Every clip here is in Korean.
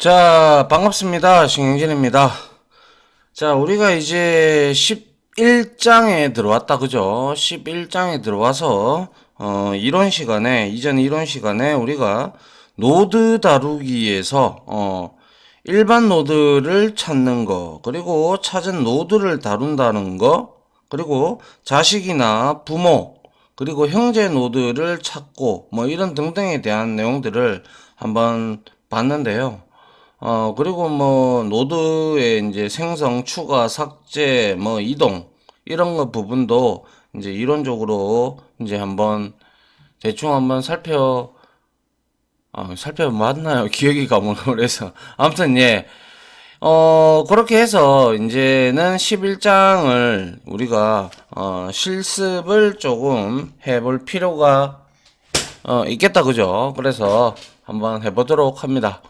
자, 반갑습니다. 신경진입니다. 자, 우리가 이제 11장에 들어왔다, 그죠? 11장에 들어와서, 이전 이론 시간에 우리가 노드 다루기에서, 일반 노드를 찾는 거, 그리고 찾은 노드를 다룬다는 거, 그리고 자식이나 부모, 그리고 형제 노드를 찾고, 뭐 이런 등등에 대한 내용들을 한번 봤는데요. 그리고 뭐, 노드의 이제 생성, 추가, 삭제, 뭐, 이동, 이런 거 부분도 이제 이론적으로 이제 한번 대충 한번 살펴 맞나요? 기억이 가물가물해서. 아무튼, 예. 그렇게 해서 이제는 11장을 우리가, 실습을 조금 해볼 필요가, 있겠다, 그죠? 그래서 한번 해보도록 합니다.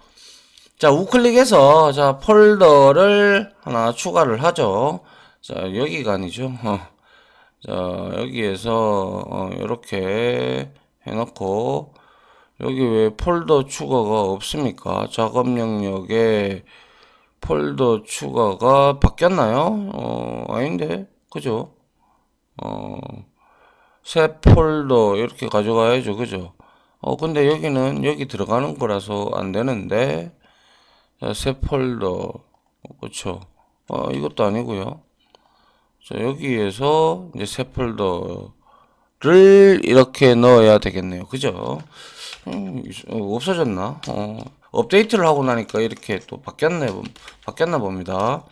자, 우클릭해서, 자, 폴더를 하나 추가를 하죠. 자, 여기가 아니죠. 자, 여기에서, 이렇게 해놓고, 여기 왜 폴더 추가가 없습니까? 작업 영역에 폴더 추가가 바뀌었나요? 아닌데? 그죠? 어, 새 폴더 이렇게 가져가야죠. 그죠? 근데 여기는 여기 들어가는 거라서 안 되는데, 자, 새 폴더, 그쵸. 이것도 아니고요. 자, 여기에서 이제 새 폴더를 이렇게 넣어야 되겠네요. 그죠? 없어졌나? 업데이트를 하고 나니까 이렇게 또 바뀌었나 봅니다.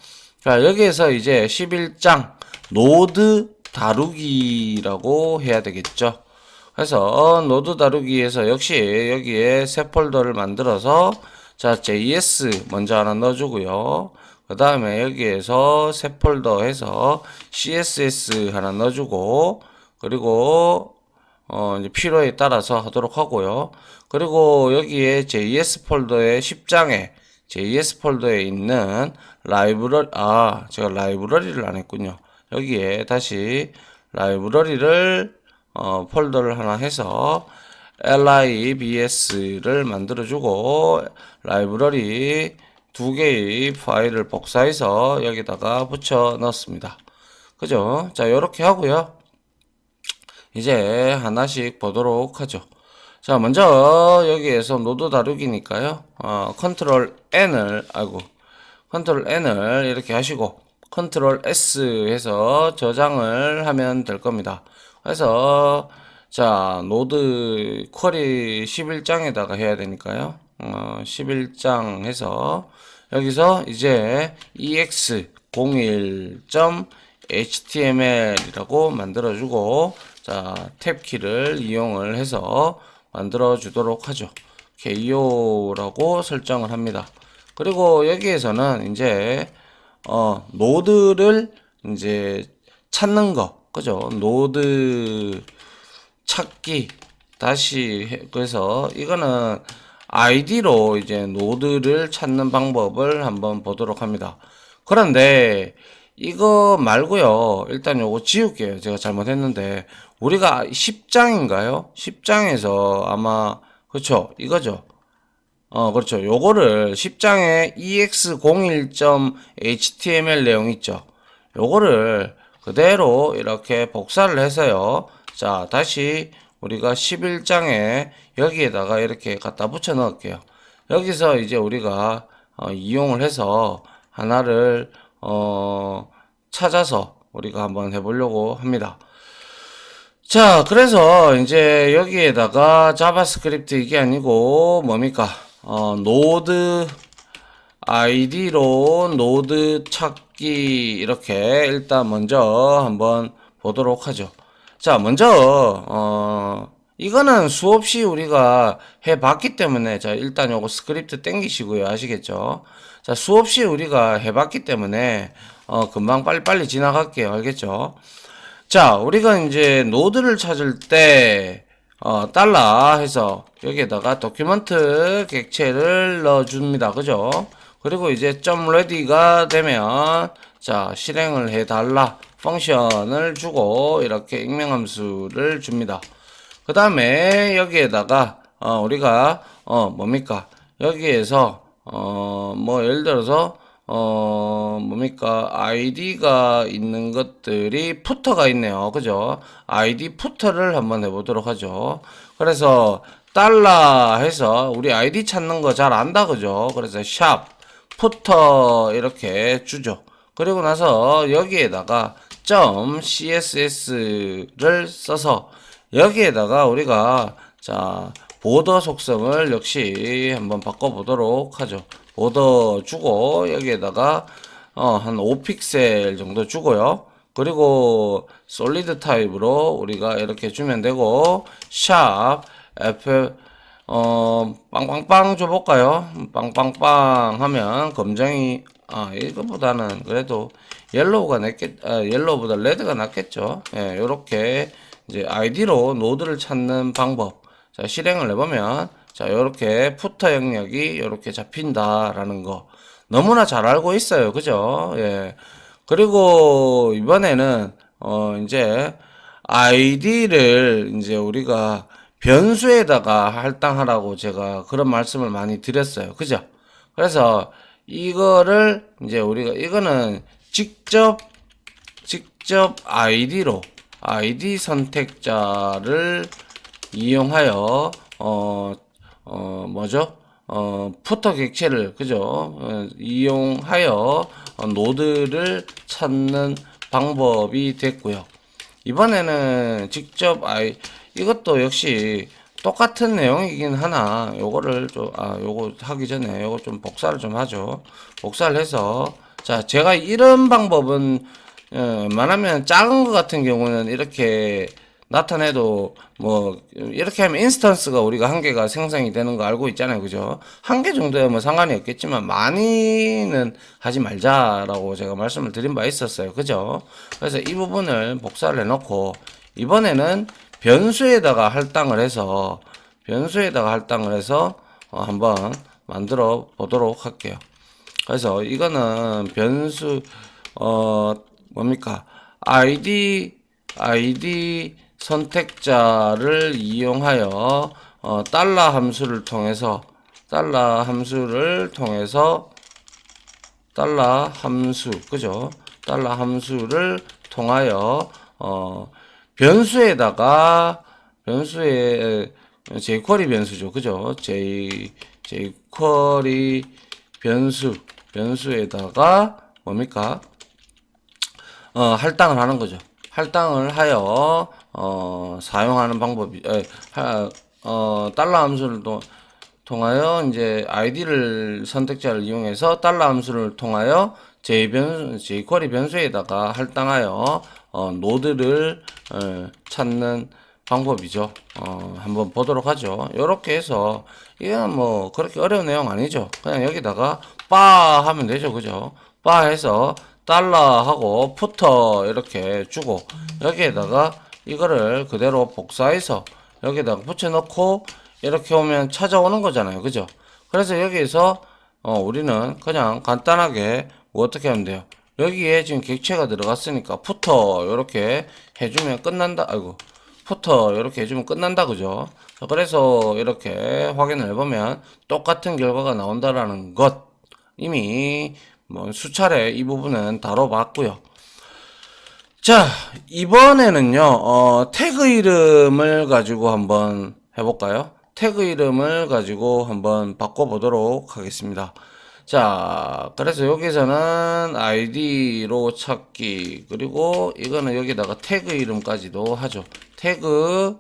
자, 여기에서 이제 11장 노드 다루기라고 해야 되겠죠. 그래서 노드 다루기에서 역시 여기에 새 폴더를 만들어서 자, JS 먼저 하나 넣어주고요. 그 다음에 여기에서 새 폴더 해서 CSS 하나 넣어주고, 그리고, 이제 필요에 따라서 하도록 하고요. 그리고 여기에 JS 폴더의 10장에, JS 폴더에 있는 라이브러리, 제가 라이브러리를 안 했군요. 여기에 다시 라이브러리를, 폴더를 하나 해서, libs를 만들어주고 라이브러리 두 개의 파일을 복사해서 여기다가 붙여 넣습니다. 그죠? 자, 이렇게 하고요. 이제 하나씩 보도록 하죠. 자, 먼저 여기에서 노드 다루기니까요. 컨트롤 N을 이렇게 하시고 컨트롤 S 해서 저장을 하면 될 겁니다. 그래서 자, 노드 쿼리 11장에다가 해야 되니까요. 11장 해서 여기서 이제 ex01.html이라고 만들어주고 자, 탭키를 이용을 해서 만들어주도록 하죠. KO라고 설정을 합니다. 그리고 여기에서는 이제 노드를 이제 찾는 거, 그죠? 노드 찾기 그래서 이거는 아이디로 이제 노드를 찾는 방법을 한번 보도록 합니다. 그런데 이거 말고요. 일단 요거 지울게요. 제가 잘못했는데 우리가 10장인가요? 10장에서 아마 그렇죠. 이거죠. 그렇죠. 요거를 10장에 ex01.html 내용 있죠. 요거를 그대로 이렇게 복사를 해서요. 자, 다시 우리가 11장에 여기에다가 이렇게 갖다 붙여 넣을게요. 여기서 이제 우리가 이용을 해서 하나를 찾아서 우리가 한번 해보려고 합니다. 자, 그래서 이제 여기에다가 자바스크립트 이게 아니고 뭡니까? 노드 아이디로 노드 찾기 이렇게 일단 먼저 한번 보도록 하죠. 자, 먼저 이거는 수없이 우리가 해봤기 때문에 자, 일단 요거 스크립트 땡기시고요. 아시겠죠? 자, 수없이 우리가 해봤기 때문에 금방 빨리빨리 지나갈게요. 알겠죠? 자, 우리가 이제 노드를 찾을 때 달러 해서 여기에다가 도큐먼트 객체를 넣어줍니다. 그죠? 그리고 이제 ready가 되면 자, 실행을 해달라 펑션을 주고 이렇게 익명함수를 줍니다. 그 다음에 여기에다가 우리가 뭡니까? 여기에서 뭐 예를 들어서 뭡니까? 아이디가 있는 것들이 푸터가 있네요. 그죠? 아이디 푸터를 한번 해보도록 하죠. 그래서 달러 해서 우리 아이디 찾는 거 잘 안다. 그죠? 그래서 샵 푸터 이렇게 주죠. 그리고 나서 여기에다가 .css를 써서 여기에다가 우리가 자 보더 속성을 역시 한번 바꿔보도록 하죠. 보더 주고 여기에다가 한 5픽셀 정도 주고요. 그리고 솔리드 타입으로 우리가 이렇게 주면 되고 샵 f 빵빵빵 줘볼까요? 빵빵빵 하면 검정이 이거보다는 그래도 옐로우가 옐로우보다 레드가 낫겠죠. 예, 요렇게 이제 아이디로 노드를 찾는 방법. 자, 실행을 해보면, 자, 요렇게 푸터 영역이 요렇게 잡힌다라는 거. 너무나 잘 알고 있어요. 그죠? 예. 그리고 이번에는, 이제, 아이디를 이제 우리가 변수에다가 할당하라고 제가 그런 말씀을 많이 드렸어요. 그죠? 그래서 이거를 이제 우리가, 이거는 직접 아이디 선택자를 이용하여 뭐죠? 푸터 객체를 그죠? 이용하여 노드를 찾는 방법이 됐고요. 이번에는 직접 이것도 역시 똑같은 내용이긴 하나 요거를 요거 하기 전에 요거 좀 복사를 좀 하죠. 복사를 해서 자 제가 이런 방법은 웬만하면 작은 것 같은 경우는 이렇게 나타내도 뭐 이렇게 하면 인스턴스가 우리가 한 개가 생성이 되는 거 알고 있잖아요. 그죠? 한 개 정도야 뭐 상관이 없겠지만 많이는 하지 말자라고 제가 말씀을 드린 바 있었어요. 그죠? 그래서 이 부분을 복사를 해 놓고 이번에는 변수에다가 할당을 해서 한번 만들어 보도록 할게요. 그래서 이거는 변수 뭡니까? 아이디 선택자를 이용하여 달러 함수를 통해서 달러 함수 그죠? 달러 함수를 통하여 변수에 jQuery 변수죠. 그죠? jQuery 변수에다가 뭡니까? 할당을 하는 거죠. 할당을 하여 사용하는 방법이 달러 함수를 통하여 이제 아이디를 선택자를 이용해서 달러 함수를 통하여 jQuery 변수에다가 할당하여 노드를 찾는 방법이죠. 한번 보도록 하죠. 이렇게 해서 이건 뭐 그렇게 어려운 내용 아니죠. 그냥 여기다가 빠 하면 되죠. 그죠? 빠 해서 달러하고 푸터 이렇게 주고 여기에다가 이거를 그대로 복사해서 여기다가 붙여넣고 이렇게 오면 찾아오는 거잖아요. 그죠? 그래서 여기에서 우리는 그냥 간단하게 뭐 어떻게 하면 돼요? 여기에 지금 객체가 들어갔으니까 푸터 이렇게 해주면 끝난다. 아이고 푸터 이렇게 해주면 끝난다. 그죠? 그래서 이렇게 확인을 해보면 똑같은 결과가 나온다라는 것 이미 뭐 수차례 이 부분은 다뤄봤고요. 자, 이번에는요, 태그 이름을 가지고 한번 해볼까요? 태그 이름을 가지고 한번 바꿔보도록 하겠습니다. 자, 그래서 여기서는 아이디로 찾기, 그리고 이거는 여기다가 태그 이름까지도 하죠. 태그,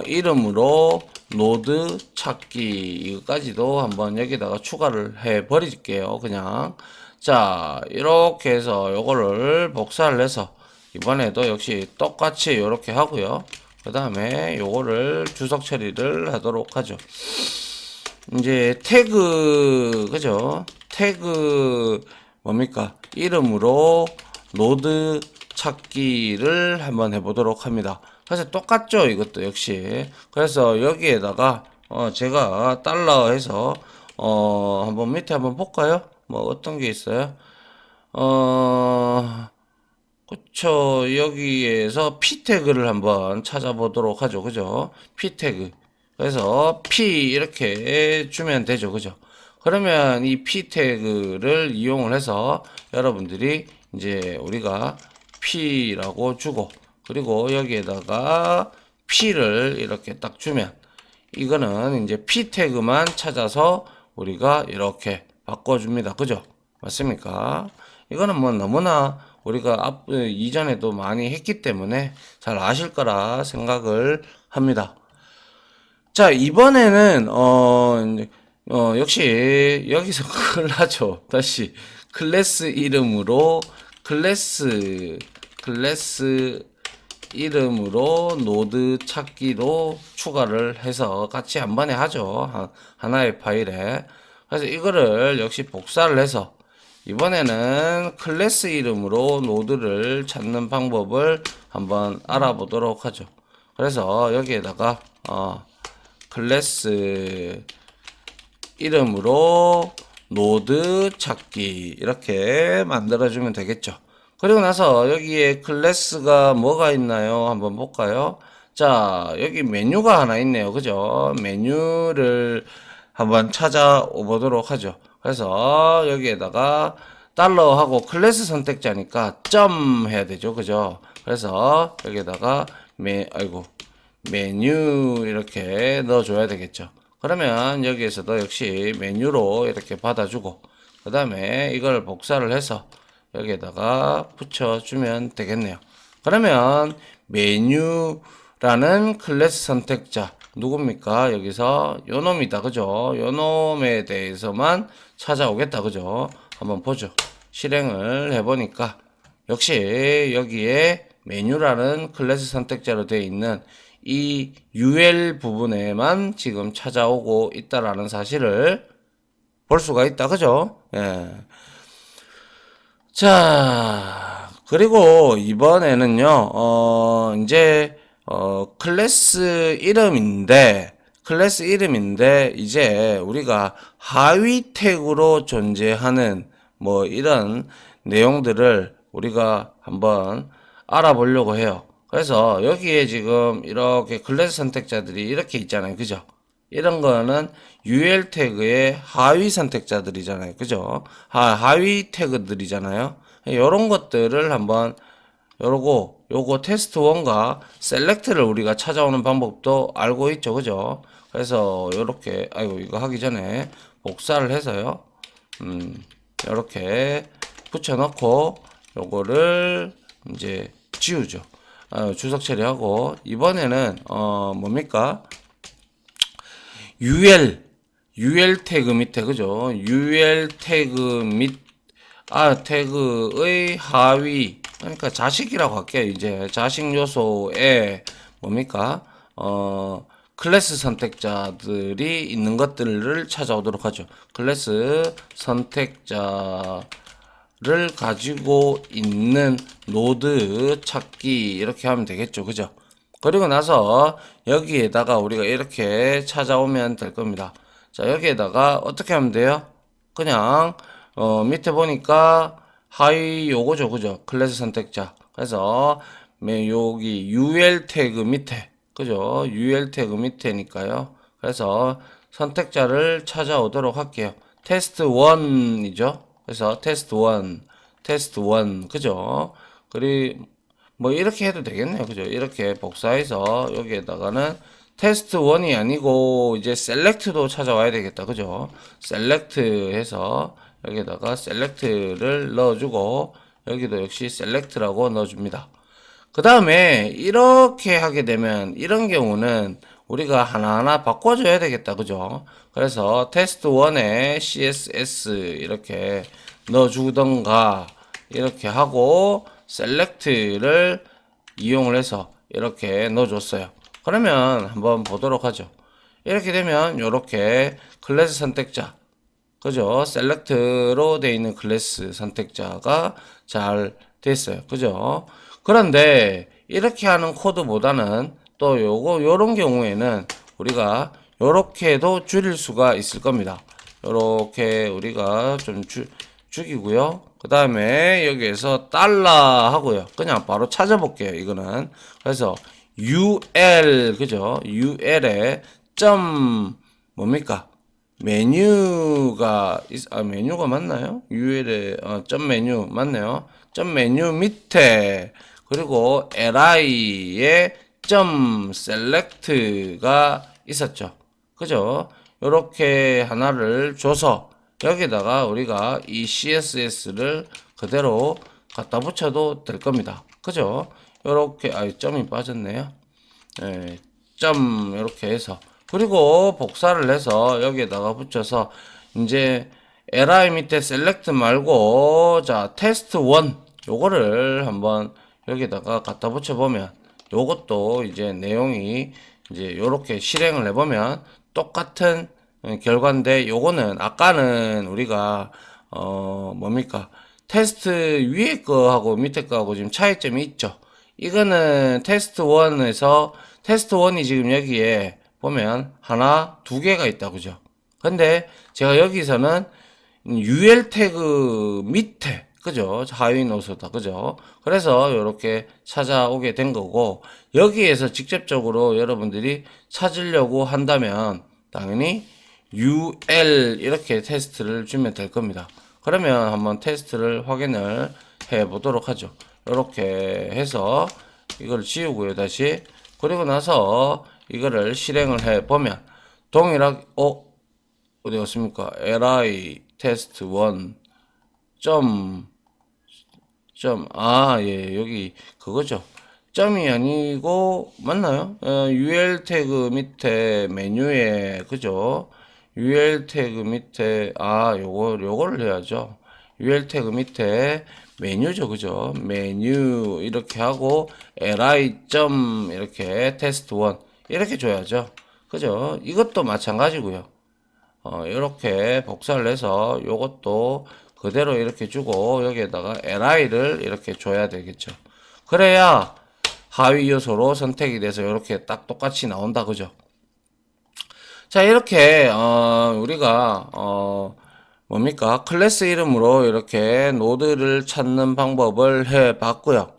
이름으로 노드 찾기, 이거까지도 한번 여기다가 추가를 해 버릴게요. 그냥. 자, 이렇게 해서 요거를 복사를 해서 이번에도 역시 똑같이 이렇게 하고요. 그 다음에 요거를 주석 처리를 하도록 하죠. 이제 태그 그죠? 태그 뭡니까? 이름으로 노드 찾기를 한번 해보도록 합니다. 그래서 똑같죠? 이것도 역시. 그래서 여기에다가 제가 달러 해서 한번 밑에 한번 볼까요? 뭐 어떤 게 있어요? 그쵸. 여기에서 P 태그를 한번 찾아보도록 하죠. 그죠? P 태그. 그래서 P 이렇게 주면 되죠. 그죠? 그러면 이 p 태그를 이용을 해서 여러분들이 이제 우리가 p라고 주고, 그리고 여기에다가 p를 이렇게 딱 주면 이거는 이제 p 태그만 찾아서 우리가 이렇게 바꿔줍니다. 그죠? 맞습니까? 이거는 뭐 너무나 우리가 이전에도 많이 했기 때문에 잘 아실 거라 생각을 합니다. 자, 이번에는 역시 여기서 그걸 하죠. 다시 클래스 이름으로 클래스 이름으로 노드 찾기로 추가를 해서 같이 한 번에 하죠. 하나의 파일에. 그래서 이거를 역시 복사를 해서 이번에는 클래스 이름으로 노드를 찾는 방법을 한번 알아보도록 하죠. 그래서 여기에다가 클래스 이름으로 노드 찾기 이렇게 만들어주면 되겠죠. 그리고 나서 여기에 클래스가 뭐가 있나요? 한번 볼까요? 자, 여기 메뉴가 하나 있네요. 그죠? 메뉴를 한번 찾아보도록 하죠. 그래서 여기에다가 달러하고 클래스 선택자니까 점 해야 되죠. 그죠? 그래서 여기에다가 메뉴 이렇게 넣어줘야 되겠죠. 그러면 여기에서도 역시 메뉴로 이렇게 받아주고, 그 다음에 이걸 복사를 해서 여기에다가 붙여주면 되겠네요. 그러면 메뉴라는 클래스 선택자 누굽니까? 여기서 요놈이다. 그죠? 요놈에 대해서만 찾아오겠다. 그죠? 한번 보죠. 실행을 해보니까 역시 여기에 메뉴라는 클래스 선택자로 되어 있는 이 UL 부분에만 지금 찾아오고 있다라는 사실을 볼 수가 있다. 그죠? 예. 자, 그리고 이번에는요, 이제, 클래스 이름인데, 이제 우리가 하위 태그로 존재하는 뭐 이런 내용들을 우리가 한번 알아보려고 해요. 그래서 여기에 지금 이렇게 클래스 선택자들이 이렇게 있잖아요. 그죠? 이런 거는 UL 태그의 하위 선택자들이잖아요. 그죠? 하위 태그들이잖아요. 이런 것들을 한번 요거 테스트 1과 셀렉트를 우리가 찾아오는 방법도 알고 있죠. 그죠? 그래서 요렇게 이거 하기 전에 복사를 해서요. 요렇게 붙여 넣고 요거를 이제 지우죠. 주석 처리하고 이번에는 뭡니까? UL 태그 밑에 그죠? UL 태그 태그의 하위 그러니까 자식이라고 할게요. 이제 자식 요소에 뭡니까? 클래스 선택자들이 있는 것들을 찾아오도록 하죠. 클래스 선택자를 가지고 있는 노드 찾기 이렇게 하면 되겠죠. 그죠? 그리고 나서 여기에다가 우리가 이렇게 찾아오면 될 겁니다. 자, 여기에다가 어떻게 하면 돼요? 그냥 밑에 보니까 하위 요거죠. 그죠? 클래스 선택자. 그래서 여기 UL 태그 밑에 그죠? UL 태그 밑에니까요. 그래서 선택자를 찾아오도록 할게요. 테스트 1이죠. 그래서 테스트 1 그죠? 그리고 뭐 이렇게 해도 되겠네요. 그죠? 이렇게 복사해서 여기에다가는 테스트 1이 아니고 이제 셀렉트도 찾아와야 되겠다. 그죠? 셀렉트 해서 여기에다가 셀렉트를 넣어주고 여기도 역시 셀렉트라고 넣어줍니다. 그 다음에 이렇게 하게 되면 이런 경우는 우리가 하나하나 바꿔줘야 되겠다. 그죠? 그래서 테스트 1에 CSS 이렇게 넣어주던가 이렇게 하고 셀렉트를 이용을 해서 이렇게 넣어줬어요. 그러면 한번 보도록 하죠. 이렇게 되면 이렇게 클래스 선택자 그죠? 셀렉트로 되어 있는 클래스 선택자가 잘 됐어요. 그죠? 그런데 이렇게 하는 코드보다는 또 요런 경우에는 우리가 요렇게도 줄일 수가 있을 겁니다. 요렇게 우리가 좀 죽이고요. 그 다음에 여기에서 달러 하고요. 그냥 바로 찾아볼게요. 이거는. 그래서 UL, 그죠? UL에 점, 뭡니까? 메뉴가 맞나요? UL에 점 메뉴 맞네요. 점 메뉴 밑에 그리고 li에 점 셀렉트가 있었죠. 그죠? 요렇게 하나를 줘서 여기다가 우리가 이 CSS를 그대로 갖다 붙여도 될 겁니다. 그죠? 요렇게 점이 빠졌네요. 예, 점 이렇게 해서 그리고 복사를 해서 여기에다가 붙여서 이제 li 밑에 select 말고 자 테스트 1 요거를 한번 여기다가 갖다 붙여 보면 요것도 이제 내용이 이제 요렇게 실행을 해보면 똑같은 결과인데 요거는 아까는 우리가 뭡니까 테스트 위에 거하고 밑에 거하고 지금 차이점이 있죠. 이거는 테스트 1에서 테스트 1이 지금 여기에 보면 하나, 두 개가 있다. 그죠? 근데 제가 여기서는 UL 태그 밑에 그죠? 하위 노소다. 그죠? 그래서 이렇게 찾아오게 된 거고 여기에서 직접적으로 여러분들이 찾으려고 한다면 당연히 UL 이렇게 테스트를 주면 될 겁니다. 그러면 한번 테스트를 확인을 해 보도록 하죠. 이렇게 해서 이걸 지우고요. 다시 그리고 나서 이거를 실행을 해 보면 동일하게 어디 갔습니까? li 테스트 1 예, 여기 그거죠. 점이 아니고 맞나요? UL 태그 밑에 메뉴에 그죠? UL 태그 밑에 요거를 해야죠. UL 태그 밑에 메뉴죠, 그죠? 메뉴 이렇게 하고 li 점 이렇게 테스트 1 이렇게 줘야죠. 그죠? 이것도 마찬가지고요. 이렇게 복사를 해서 요것도 그대로 이렇게 주고 여기에다가 li를 이렇게 줘야 되겠죠. 그래야 하위 요소로 선택이 돼서 이렇게 딱 똑같이 나온다. 그죠? 자, 이렇게 우리가 뭡니까? 클래스 이름으로 이렇게 노드를 찾는 방법을 해 봤고요.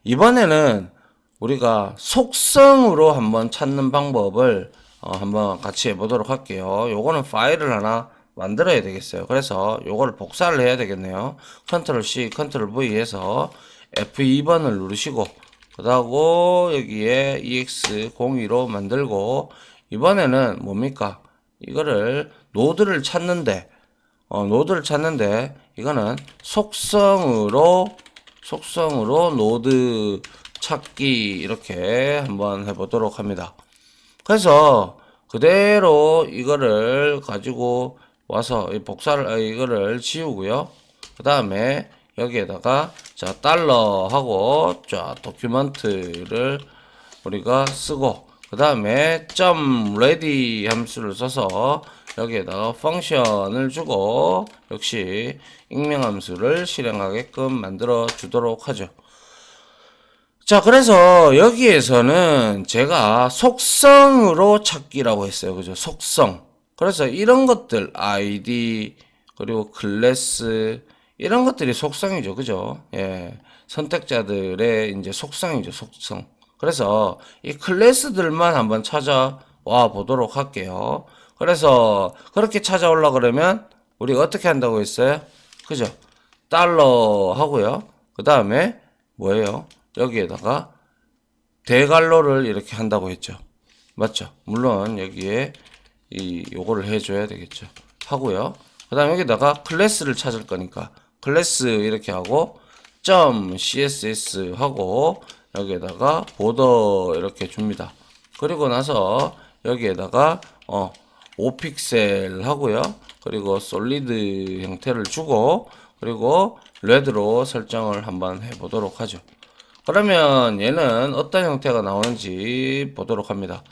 이번에는 우리가 속성으로 한번 찾는 방법을 한번 같이 해보도록 할게요. 요거는 파일을 하나 만들어야 되겠어요. 그래서 요거를 복사를 해야 되겠네요. 컨트롤 C, 컨트롤 V 해서 F2번을 누르시고 그다고 여기에 EX02로 만들고 이번에는 뭡니까? 이거를 노드를 찾는데 이거는 속성으로 노드 찾기 이렇게 한번 해보도록 합니다. 그래서 그대로 이거를 가지고 와서 이거를 지우고요. 그 다음에 여기에다가 자 달러 하고 자 도큐먼트를 우리가 쓰고 그 다음에 점 ready 함수를 써서 여기에다가 펑션을 주고 역시 익명 함수를 실행하게끔 만들어 주도록 하죠. 자, 그래서 여기에서는 제가 속성으로 찾기라고 했어요. 그죠? 속성. 그래서 이런 것들, ID, 그리고 클래스, 이런 것들이 속성이죠. 그죠? 예. 선택자들의 이제 속성이죠. 속성. 그래서 이 클래스들만 한번 찾아와 보도록 할게요. 그래서 그렇게 찾아오려 그러면 우리가 어떻게 한다고 했어요? 그죠? 달러 하고요. 그 다음에 뭐예요? 여기에다가 대괄호를 이렇게 한다고 했죠. 맞죠? 물론 여기에 요거를 해줘야 되겠죠. 하고요. 그 다음 여기다가 클래스를 찾을 거니까 클래스 이렇게 하고 점 css 하고 여기에다가 보더 이렇게 줍니다. 그리고 나서 여기에다가 5픽셀 하고요. 그리고 솔리드 형태를 주고 그리고 레드로 설정을 한번 해보도록 하죠. 그러면 얘는 어떤 형태가 나오는지 보도록 합니다.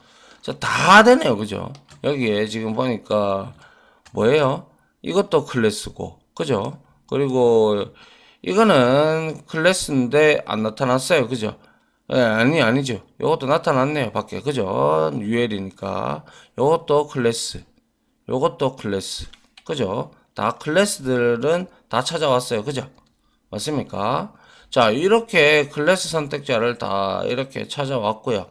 자, 다 되네요. 그죠? 여기에 지금 보니까 뭐예요? 이것도 클래스고, 그죠? 그리고 이거는 클래스인데 안 나타났어요. 그죠? 예, 아니죠. 요것도 나타났네요. 밖에. 그죠? UL이니까. 요것도 클래스. 요것도 클래스. 그죠? 다 클래스들은 다 찾아왔어요. 그죠? 맞습니까? 자, 이렇게 클래스 선택자를 다 이렇게 찾아왔고요.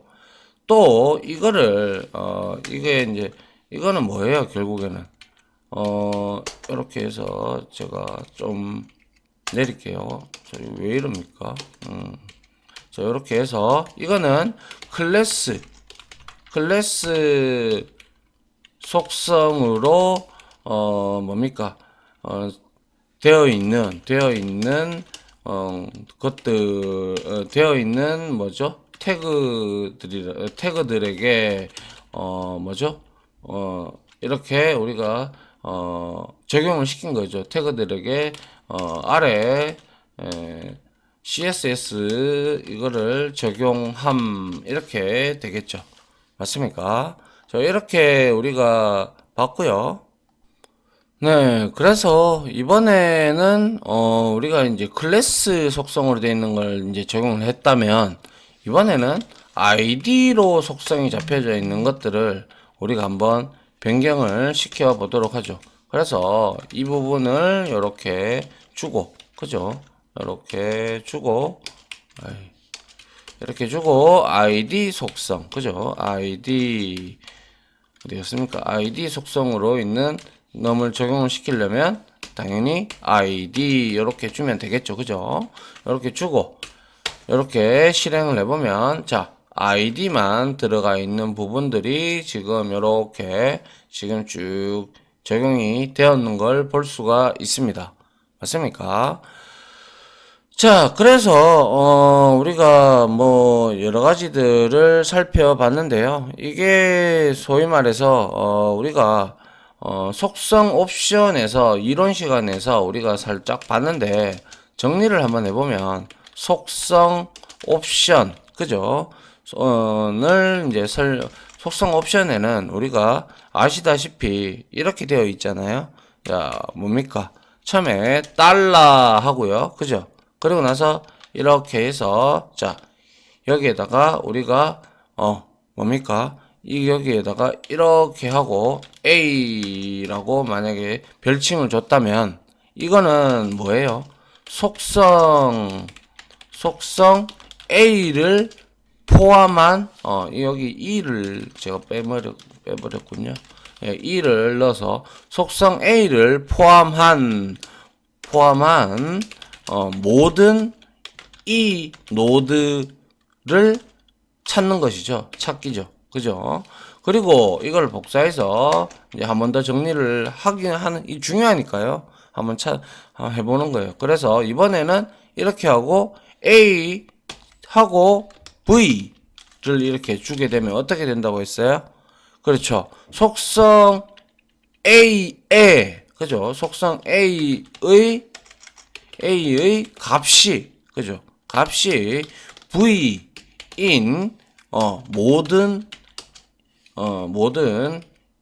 또 이거를 이게 이제 이거는 뭐예요? 결국에는 이렇게 해서 제가 좀 내릴게요. 저희 왜 이럽니까? 자, 이렇게 해서 이거는 클래스 속성으로 뭡니까? 되어 있는 것들 되어 있는 뭐죠? 태그들에게 뭐죠? 이렇게 우리가 적용을 시킨 거죠. 태그들에게 아래 CSS 이거를 적용함 이렇게 되겠죠. 맞습니까? 자, 이렇게 우리가 봤고요. 네, 그래서 이번에는 우리가 이제 클래스 속성으로 되어 있는 걸 이제 적용을 했다면 이번에는 ID로 속성이 잡혀져 있는 것들을 우리가 한번 변경을 시켜 보도록 하죠. 그래서 이 부분을 이렇게 주고, 그죠? 이렇게 주고 ID 속성, 그죠? ID 어디였습니까? ID 속성으로 있는 놈을 적용을 시키려면 당연히 ID 이렇게 주면 되겠죠, 그죠? 이렇게 주고 이렇게 실행을 해보면 자 ID만 들어가 있는 부분들이 지금 이렇게 지금 쭉 적용이 되었는 걸 볼 수가 있습니다. 맞습니까? 자, 그래서 우리가 뭐 여러 가지들을 살펴봤는데요. 이게 소위 말해서 우리가 속성 옵션에서 이론 시간에서 우리가 살짝 봤는데 정리를 한번 해보면 속성 옵션 그죠? 을 이제 속성 옵션에는 우리가 아시다시피 이렇게 되어 있잖아요. 자, 뭡니까? 처음에 달러 하고요. 그죠? 그리고 나서 이렇게 해서 자 여기에다가 우리가 뭡니까 여기에다가 이렇게 하고 A라고 만약에 별칭을 줬다면 이거는 뭐예요? 속성 A를 포함한 여기 E를 제가 빼버렸군요. 예, E를 넣어서 속성 A를 포함한 모든 이 노드를 찾는 것이죠. 찾기죠. 그죠? 그리고 이걸 복사해서 이제 한 번 더 정리를 하는 이 중요하니까요. 한번 해보는 거예요. 그래서 이번에는 이렇게 하고 A 하고 V를 이렇게 주게 되면 어떻게 된다고 했어요? 그렇죠. 속성 A에 그죠? 속성 A의 값이 그죠? 값이 V인 모든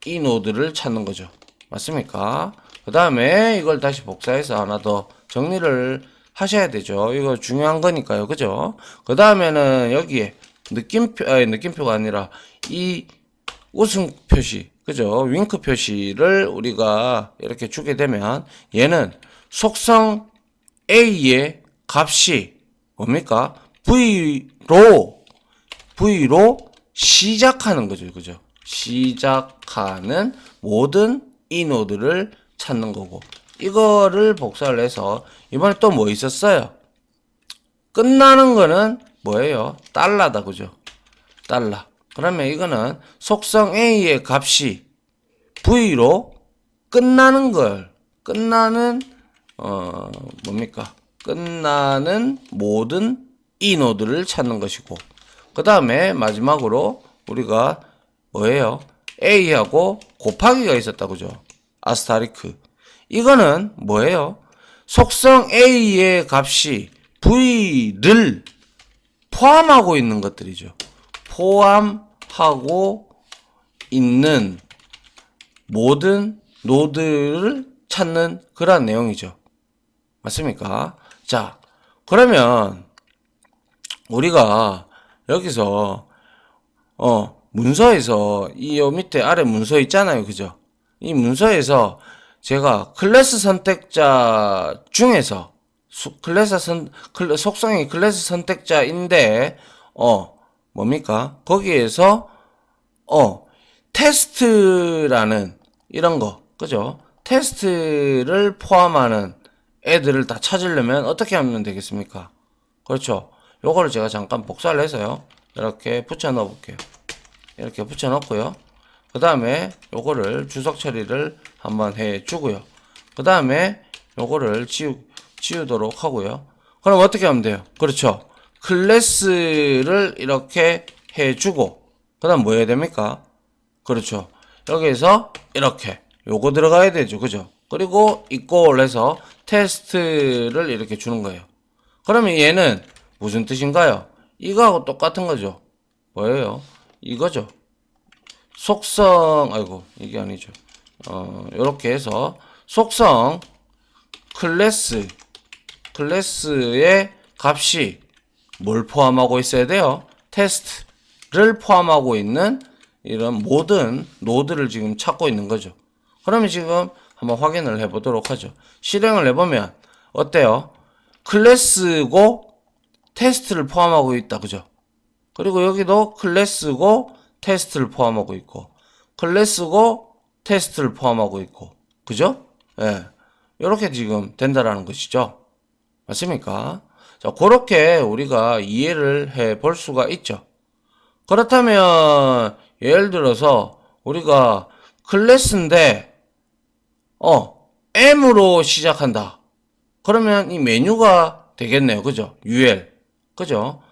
이 노드를 찾는 거죠. 맞습니까? 그 다음에 이걸 다시 복사해서 하나 더 정리를 하셔야 되죠. 이거 중요한 거니까요. 그죠? 그 다음에는 여기에 느낌표가 아니라 이 웃음 표시, 그죠? 윙크 표시를 우리가 이렇게 주게 되면 얘는 속성 A의 값이 뭡니까? V로 시작하는 거죠. 그죠? 시작하는 모든 이 노드를 찾는 거고 이거를 복사를 해서 이번에 또 뭐 있었어요? 끝나는 거는 뭐예요? 달러다. 그죠? 달러. 그러면 이거는 속성 A의 값이 V로 끝나는 뭡니까? 끝나는 모든 이 노드를 찾는 것이고 그 다음에 마지막으로 우리가 뭐예요? A하고 곱하기가 있었다. 그죠? 아스타리크. 이거는 뭐예요? 속성 A의 값이 V를 포함하고 있는 것들이죠. 포함하고 있는 모든 노드를 찾는 그런 내용이죠. 맞습니까? 자, 그러면 우리가 여기서 문서에서 이 밑에 아래 문서 있잖아요. 그죠? 이 문서에서 제가 클래스 선택자 중에서 속성이 클래스 선택자인데 뭡니까? 거기에서 테스트라는 이런 거 그죠? 테스트를 포함하는 애들을 다 찾으려면 어떻게 하면 되겠습니까? 그렇죠. 요거를 제가 잠깐 복사를 해서요. 이렇게 붙여 넣어 볼게요. 이렇게 붙여 넣고요. 그 다음에 요거를 주석 처리를 한번 해 주고요. 그 다음에 요거를 지우도록 하고요. 그럼 어떻게 하면 돼요? 그렇죠. 클래스를 이렇게 해 주고, 그 다음 뭐 해야 됩니까? 그렇죠. 여기에서 이렇게 요거 들어가야 되죠. 그죠? 그리고 equal 해서 테스트를 이렇게 주는 거예요. 그러면 얘는 무슨 뜻인가요? 이거하고 똑같은 거죠. 뭐예요? 이거죠. 속성, 아이고, 이게 아니죠. 요렇게 해서 속성 클래스의 값이 뭘 포함하고 있어야 돼요? 테스트를 포함하고 있는 이런 모든 노드를 지금 찾고 있는 거죠. 그러면 지금 한번 확인을 해보도록 하죠. 실행을 해보면 어때요? 클래스고 테스트를 포함하고 있다. 그죠? 그리고 여기도 클래스고 테스트를 포함하고 있고, 클래스고 테스트를 포함하고 있고, 그죠? 예. 이렇게 지금 된다라는 것이죠. 맞습니까? 자, 그렇게 우리가 이해를 해 볼 수가 있죠. 그렇다면 예를 들어서 우리가 클래스인데 M으로 시작한다. 그러면 이 메뉴가 되겠네요. 그죠? UL. 그죠?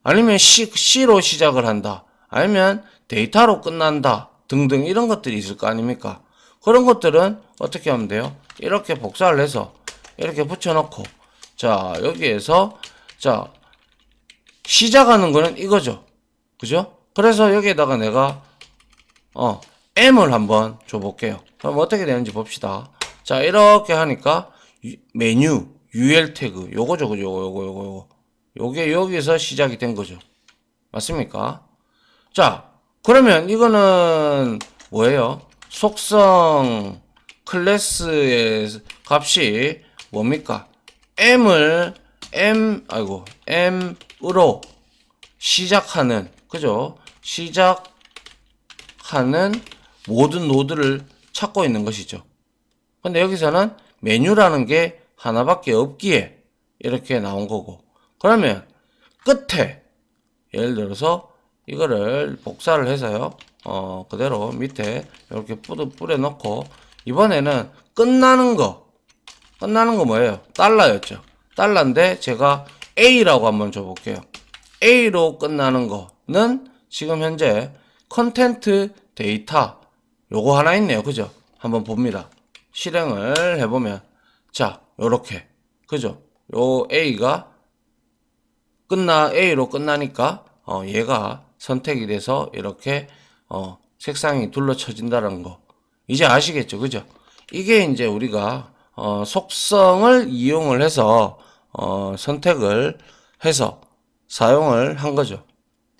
아니면 C로 시작을 한다. 아니면 데이터로 끝난다. 등등 이런 것들이 있을 거 아닙니까? 그런 것들은 어떻게 하면 돼요? 이렇게 복사를 해서 이렇게 붙여놓고, 자, 여기에서, 자, 시작하는 거는 이거죠. 그죠? 그래서 여기에다가 내가, M을 한번 줘볼게요. 그럼 어떻게 되는지 봅시다. 자, 이렇게 하니까, 메뉴, UL 태그, 요거죠. 그죠? 요거. 요게 여기서 시작이 된 거죠. 맞습니까? 자, 그러면 이거는 뭐예요? 속성 클래스의 값이 뭡니까? M으로 시작하는, 그죠? 시작하는 모든 노드를 찾고 있는 것이죠. 근데 여기서는 메뉴라는 게 하나밖에 없기에 이렇게 나온 거고, 그러면 끝에 예를 들어서 이거를 복사를 해서요, 그대로 밑에 이렇게 뿌려 넣고, 이번에는 끝나는 거 뭐예요? 달러였죠. 달러인데 제가 A라고 한번 줘볼게요. A로 끝나는 거는 지금 현재 컨텐트 데이터 요거 하나 있네요. 그죠? 한번 봅니다. 실행을 해보면, 자, 요렇게, 그죠? 요 A가 A로 끝나니까, 얘가 선택이 돼서 이렇게, 색상이 둘러쳐진다는 거. 이제 아시겠죠? 그죠? 이게 이제 우리가, 속성을 이용을 해서, 선택을 해서 사용을 한 거죠.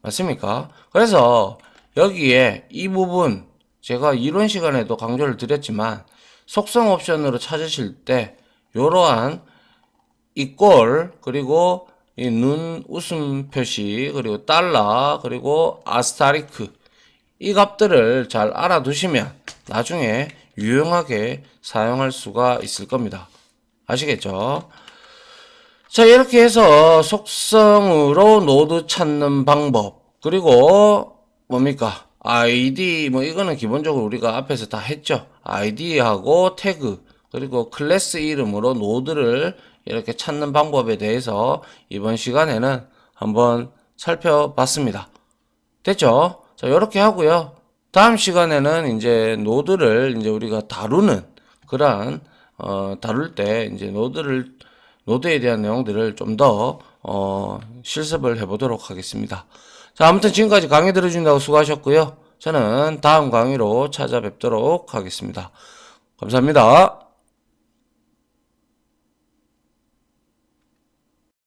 맞습니까? 그래서 여기에 이 부분, 제가 이론 시간에도 강조를 드렸지만, 속성 옵션으로 찾으실 때, 이러한 equal, 그리고 이 눈 웃음 표시, 그리고 달러, 그리고 아스타리크, 이 값들을 잘 알아두시면 나중에 유용하게 사용할 수가 있을 겁니다. 아시겠죠? 자, 이렇게 해서 속성으로 노드 찾는 방법, 그리고 뭡니까? ID, 뭐 이거는 기본적으로 우리가 앞에서 다 했죠. ID하고 태그, 그리고 클래스 이름으로 노드를 이렇게 찾는 방법에 대해서 이번 시간에는 한번 살펴봤습니다. 됐죠? 자, 이렇게 하고요. 다음 시간에는 이제 노드를 이제 우리가 다루는 그러한 다룰 때 이제 노드에 대한 내용들을 좀 더 실습을 해보도록 하겠습니다. 자, 아무튼 지금까지 강의 들어주신다고 수고하셨고요. 저는 다음 강의로 찾아뵙도록 하겠습니다. 감사합니다.